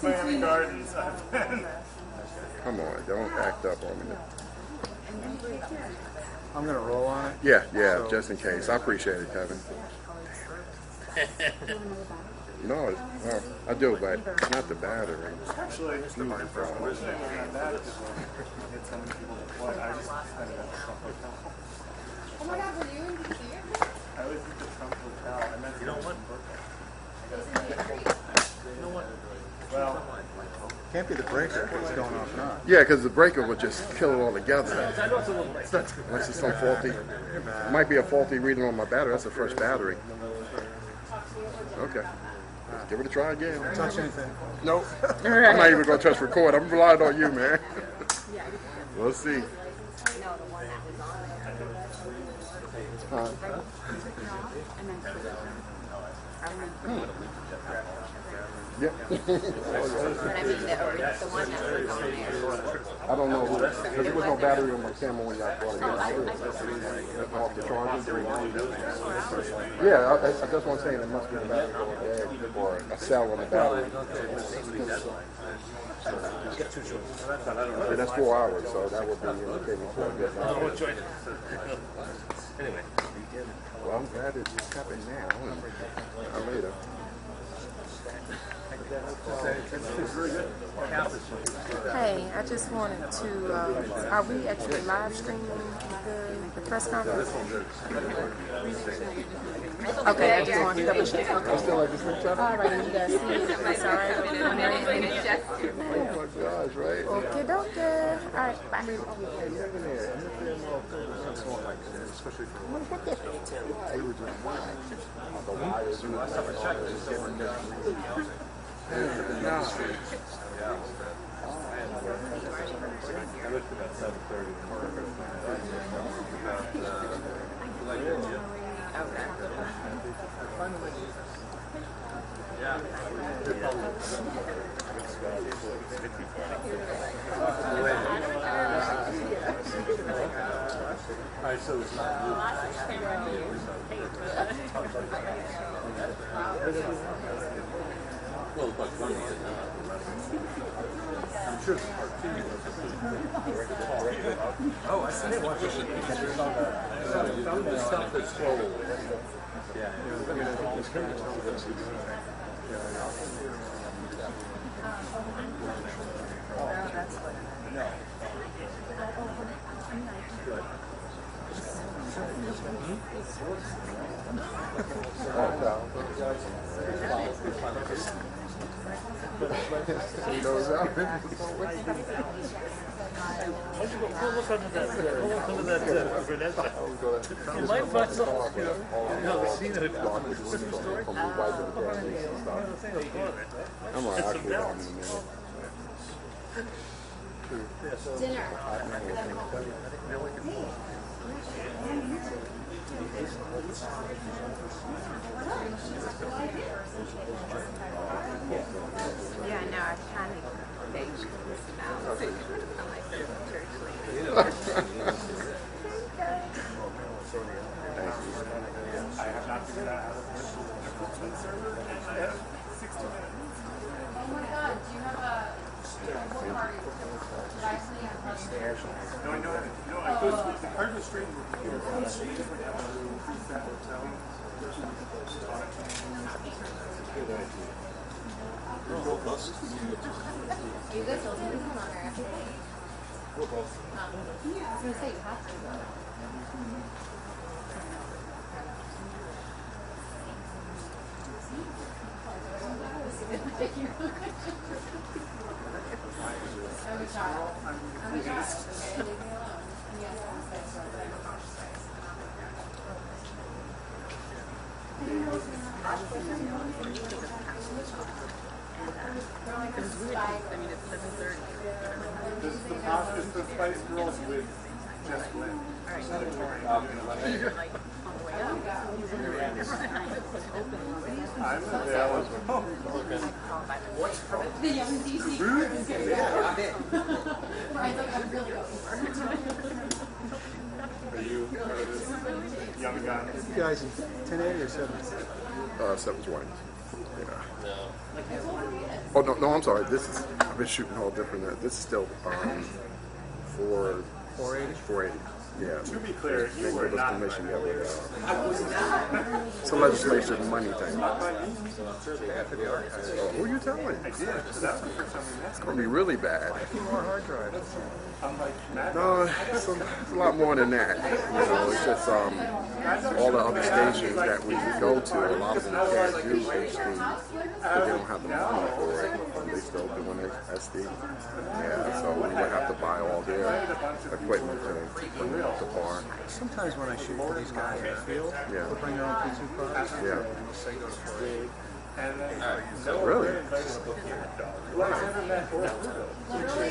Miami Gardens. Come on, don't act up on me. I'm gonna roll on it. Yeah, so. Just in case. I appreciate it, Kevin. No, well, I do, but it's not the battery. Actually, it's the mind for all. It's so many people to play. I just spent it at the Trump Hotel. Oh my God, were you in DC? I was at the Trump Hotel. I meant you know what? You know what? Well, can't be the breaker that's going off now. Yeah, because the breaker would just kill it all together. Unless it's some faulty. It might be a faulty reading on my battery. That's the first battery. Okay. Let's give it a try again. Touch anything? Nope. I'm not even going to touch record. I'm relying on you, man. We'll see. Yeah. But I mean, the one that was on there. I don't know who, because there was no battery on my camera when y'all brought it off the charger. Yeah, I just want to say it must be a battery going dead or a cell on the battery. Yeah, that's 4 hours, so that would be indicating for a bit. Anyway. Well, I'm glad it's happening now. Later. Hey, I just wanted to, are we actually live streaming the press conference? Okay, I just wanted to double check. I still like this picture. All right, you guys see it. That's all right. Oh my gosh, right? Okay, okay. All right, bye. Alright, so it's not you. Well, but I'm sure it's part two. Oh, I see. Watch it. The stuff that's scrolled. Yeah. I'm gonna actually have in a minute. Dinner. Yeah, no, I kind of baked this now. I'm like, church I have not figured out how to finish the server. 60 minutes. Oh my God, do you have a what party? No, I know. No, I go to the part of the stream with you. You guys don't need to come on there after that. I was going to say, you have to. I'm a child. Because we were, I mean, it's 7:30. This is the Spice Girls with Jess Lynn. Like, on the way up. I'm available. The young DC crew is going to go. I really go for it. Are you young guy? You guys in 1080 or 7? 720. Yeah. Oh no, I'm sorry. This is I've been shooting all different. This is still 480. Yeah. To be clear, you were not permission yet with it's a legislation money thing. Who are you telling? It's going to be really bad. More hard drives. No, it's a lot more than that. You know, it's just all the other stations that we go to. A lot of them can't do HD, but they don't have the money for it. They still doing it SD. Yeah, so we would have to buy all their equipment to bring it up to par. Sometimes when I shoot for these guys in the field, Yeah. they'll bring their own P2 cards. Yeah. And they'll say go to 480. Really?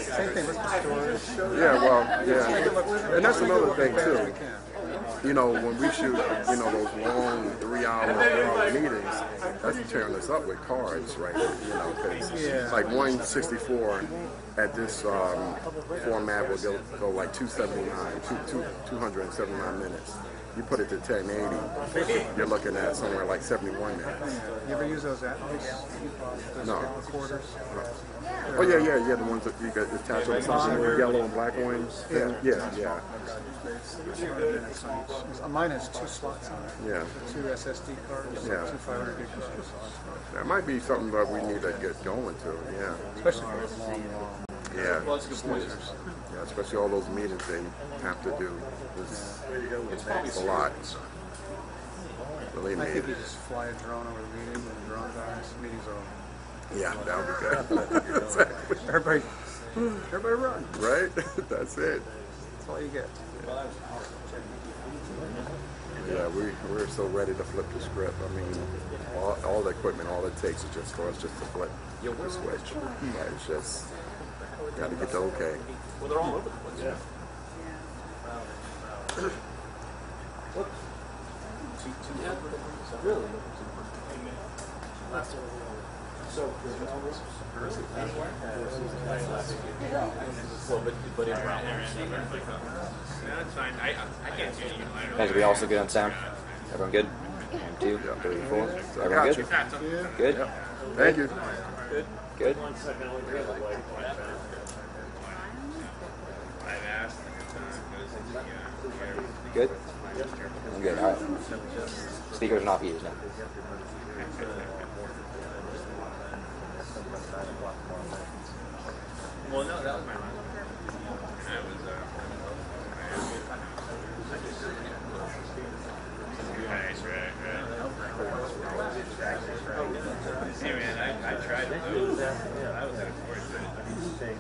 Same thing with the storage. Yeah, well, yeah. And that's another thing, too. You know, when we shoot, those long 3-hour, 4-hour meetings, that's tearing us up with cards, right? You know, because like 164 at this format will go like 279 minutes. You put it to 1080, you're looking at somewhere like 71 minutes. You ever use those Atlas? No. Recorders? Oh yeah, the ones that you got attached to something with yellow and black ones. Yeah. Mine has 2 slots on it. Yeah. 2 SSD cards. Yeah. 2 500 gig cards. That might be something that we need to get going to. Yeah. Especially for those long. Yeah. Yeah, especially all those meetings they have to do. It's a lot. Believe I think me. you just fly a drone over the meeting and the drone dies. Meetings are over. Yeah, that would be good. Exactly. Everybody run. Right? That's it. That's all you get. Yeah, we're so ready to flip the script. I mean, all the equipment, all it takes is just for us just to flip the switch. Right? It's just got to get the okay. Well, they're all over the place. Yeah. Really? So, but in round one. That's fine. I can't see you. Guys, are we also good on sound? Everyone good? 1, 2, 3, 4. Everyone good? Good? Thank you. Good? Good? I'm good, alright. Speakers are not used now. Well, no, that was my last. I was, right. Hey, man, I tried to move. I was at a course Hey.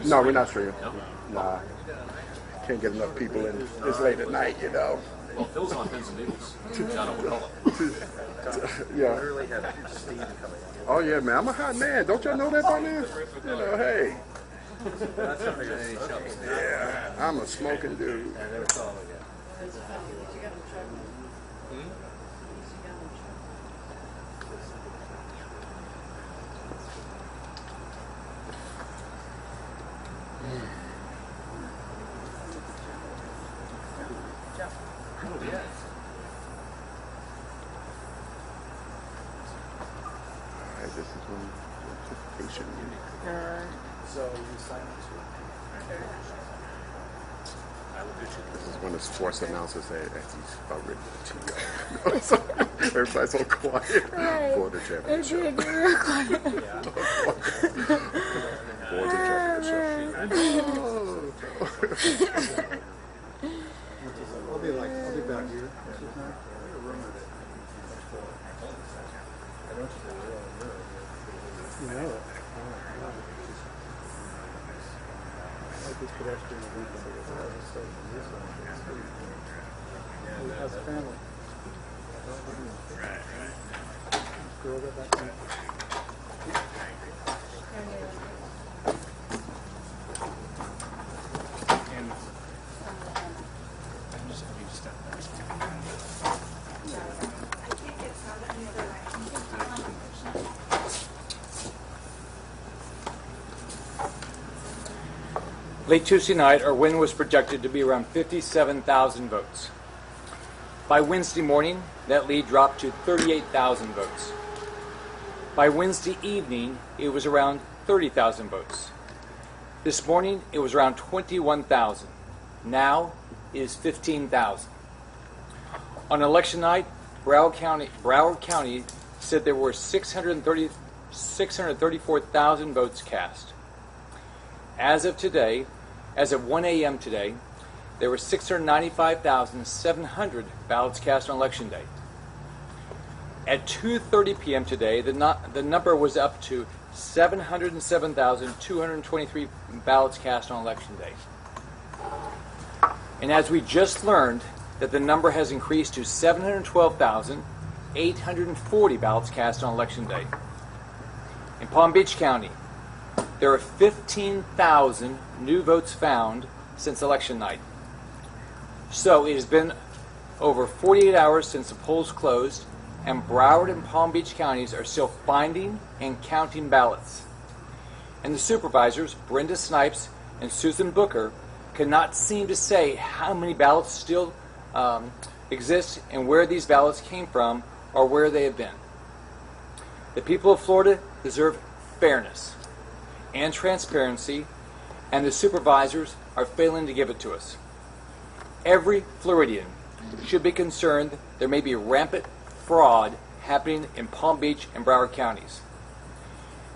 No, we're not streaming. Nah. Can't get enough people in this late at night, you know. Well, Phil's on pins and needles. John O'Connell. Yeah. Oh yeah, man. I'm a hot man. Don't y'all know that by now? You know, hey. Yeah, I'm a smoking dude. Alright, this is when anticipation. So you sign up to This is when the sports announcers say that he's about ready to cheat. So everybody's so quiet for the championship. For the championship. I'll be back here. You know it. Like this pedestrian weekend. How's the family? Girl got back to me. Late Tuesday night, our win was projected to be around 57,000 votes. By Wednesday morning, that lead dropped to 38,000 votes. By Wednesday evening, it was around 30,000 votes. This morning, it was around 21,000. Now, it is 15,000. On election night, Broward County said there were 634,000 votes cast. As of 1 a.m. today, there were 695,700 ballots cast on Election Day. At 2:30 p.m. today, the number was up to 707,223 ballots cast on Election Day. And as we just learned, that the number has increased to 712,840 ballots cast on Election Day. In Palm Beach County, there are 15,000 new votes found since election night. So it has been over 48 hours since the polls closed, and Broward and Palm Beach counties are still finding and counting ballots. And the supervisors, Brenda Snipes and Susan Booker, cannot seem to say how many ballots still exist and where these ballots came from or where they have been. The people of Florida deserve fairness and transparency, and the supervisors are failing to give it to us. Every Floridian should be concerned there may be rampant fraud happening in Palm Beach and Broward counties.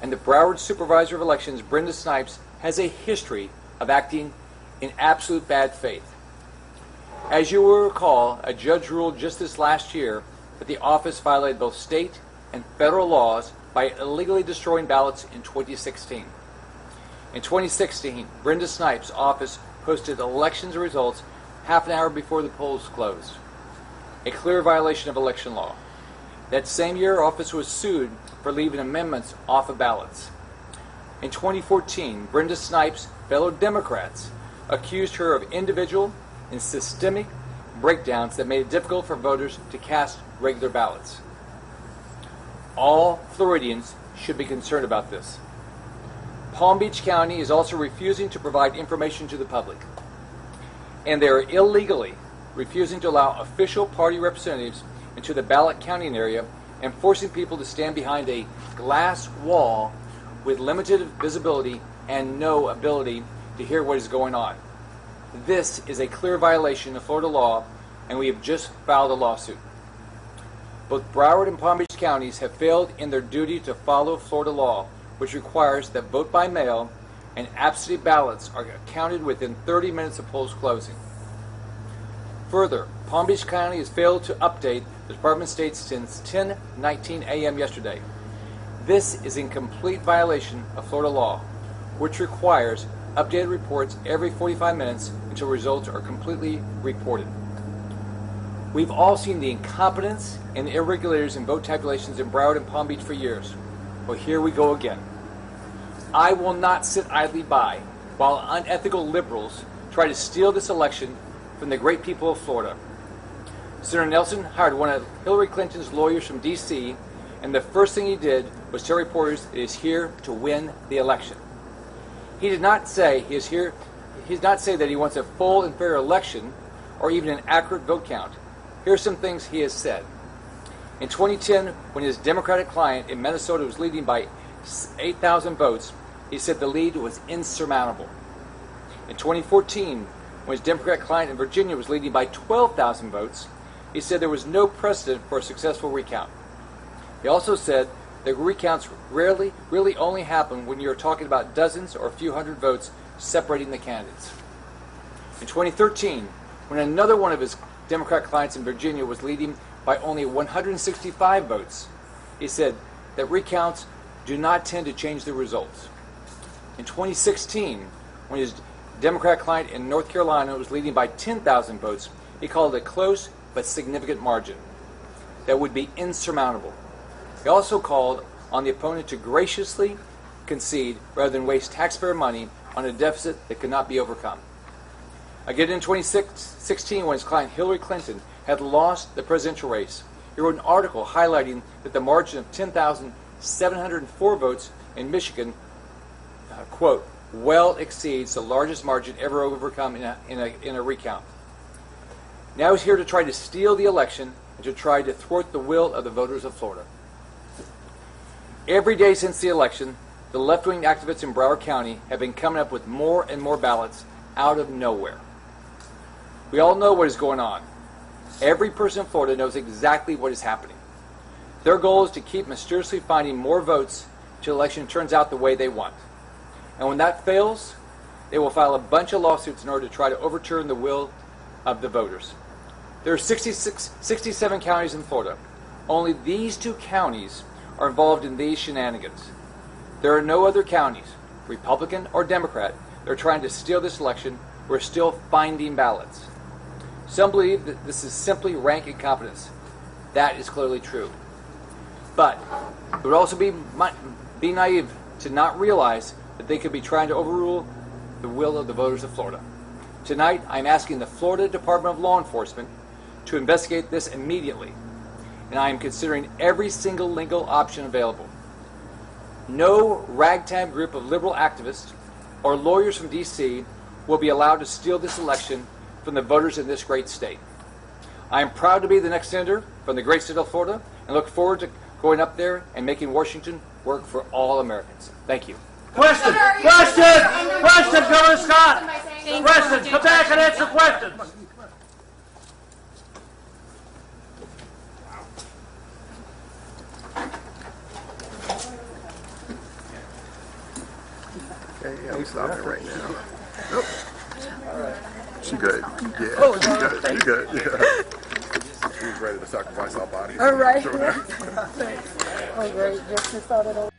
And the Broward Supervisor of Elections, Brenda Snipes, has a history of acting in absolute bad faith. As you will recall, a judge ruled just this last year that the office violated both state and federal laws by illegally destroying ballots in 2016. In 2016, Brenda Snipes' office posted elections results half an hour before the polls closed, a clear violation of election law. That same year, her office was sued for leaving amendments off of ballots. In 2014, Brenda Snipes' fellow Democrats accused her of individual and systemic breakdowns that made it difficult for voters to cast regular ballots. All Floridians should be concerned about this. Palm Beach County is also refusing to provide information to the public, and they are illegally refusing to allow official party representatives into the ballot counting area and forcing people to stand behind a glass wall with limited visibility and no ability to hear what is going on. This is a clear violation of Florida law, and we have just filed a lawsuit. Both Broward and Palm Beach counties have failed in their duty to follow Florida law, which requires that vote by mail and absentee ballots are counted within 30 minutes of polls closing. Further, Palm Beach County has failed to update the Department of State since 10:19 a.m. yesterday. This is in complete violation of Florida law, which requires updated reports every 45 minutes until results are completely reported. We've all seen the incompetence and the irregularities in vote tabulations in Broward and Palm Beach for years. Well, here we go again. I will not sit idly by while unethical liberals try to steal this election from the great people of Florida. Senator Nelson hired one of Hillary Clinton's lawyers from D.C., and the first thing he did was tell reporters it is here to win the election. He did not say he is here. He did not say that he wants a full and fair election or even an accurate vote count. Here are some things he has said. In 2010, when his Democratic client in Minnesota was leading by 8,000 votes, he said the lead was insurmountable. In 2014, when his Democratic client in Virginia was leading by 12,000 votes, he said there was no precedent for a successful recount. He also said that recounts really only happen when you're talking about dozens or a few hundred votes separating the candidates. In 2013, when another one of his Democrat clients in Virginia was leading by only 165 votes, he said that recounts do not tend to change the results. In 2016, when his Democrat client in North Carolina was leading by 10,000 votes, he called it a close but significant margin that would be insurmountable. He also called on the opponent to graciously concede rather than waste taxpayer money on a deficit that could not be overcome. Again, in 2016, when his client Hillary Clinton had lost the presidential race, he wrote an article highlighting that the margin of 10,704 votes in Michigan, quote, well exceeds the largest margin ever overcome in a recount. Now he's here to try to steal the election and to try to thwart the will of the voters of Florida. Every day since the election, the left-wing activists in Broward County have been coming up with more and more ballots out of nowhere. We all know what is going on. Every person in Florida knows exactly what is happening. Their goal is to keep mysteriously finding more votes until the election turns out the way they want. And when that fails, they will file a bunch of lawsuits in order to try to overturn the will of the voters. There are 67 counties in Florida. Only these 2 counties are involved in these shenanigans. There are no other counties, Republican or Democrat, that are trying to steal this election. We're still finding ballots. Some believe that this is simply rank incompetence. That is clearly true. But it would also be naive to not realize that they could be trying to overrule the will of the voters of Florida. Tonight, I'm asking the Florida Department of Law Enforcement to investigate this immediately, and I am considering every single legal option available. No ragtag group of liberal activists or lawyers from D.C. will be allowed to steal this election from the voters in this great state. I am proud to be the next senator from the great state of Florida and look forward to going up there and making Washington work for all Americans. Thank you. Question! Governor Scott! Question! Come back and answer questions! Okay, yeah, I'm stopping right now. Nope. All right. She good. Yeah. Oh, she good. She good. Yeah. She's ready to sacrifice our bodies. All right. Oh, great. Just to start it over.